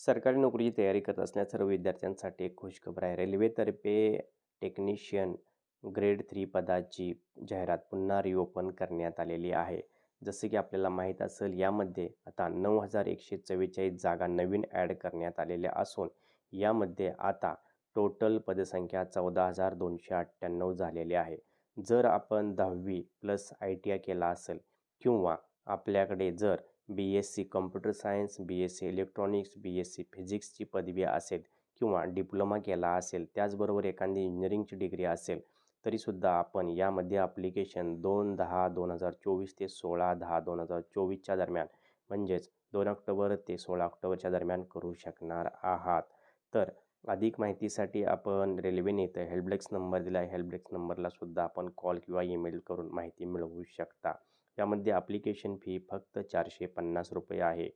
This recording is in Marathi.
सरकारी नोकरीची तयारी करत असणाऱ्या सर्व विद्यार्थ्यांसाठी एक खुशखबर आहे. रेल्वेतर्फे टेक्निशियन ग्रेड 3 पदाची जाहिरात पुन्हा रिओपन करण्यात आलेली आहे. जसे की आपल्याला माहीत असेल यामध्ये आता 9,144 जागा नवीन ॲड करण्यात आलेल्या असून यामध्ये आता टोटल पदसंख्या 14,298 झालेली आहे. जर आपण 10वी प्लस ITI केला असेल किंवा आपल्याकडे जर BSc computer science, BSc electronics, BSc फिजिक्सची पदवी असेल किंवा डिप्लोमा केला असेल, त्याचबरोबर एखादी इंजिनिअरिंगची डिग्री असेल, तरीसुद्धा आपण यामध्ये ॲप्लिकेशन 2/10/2024 ते 16/10/2024च्या दरम्यान म्हणजेच 2 ऑक्टोबर ते 16 ऑक्टोबरच्या दरम्यान करू शकणार आहात. तर अधिक माहितीसाठी आपण रेल्वेने इथं हेल्पडेस्क नंबर दिला आहे. हेल्पडेस्क नंबरला सुद्धा आपण कॉल किंवा ईमेल करून माहिती मिळवू शकता. यामध्ये ॲप्लिकेशन फी फक्त ₹450 आहे.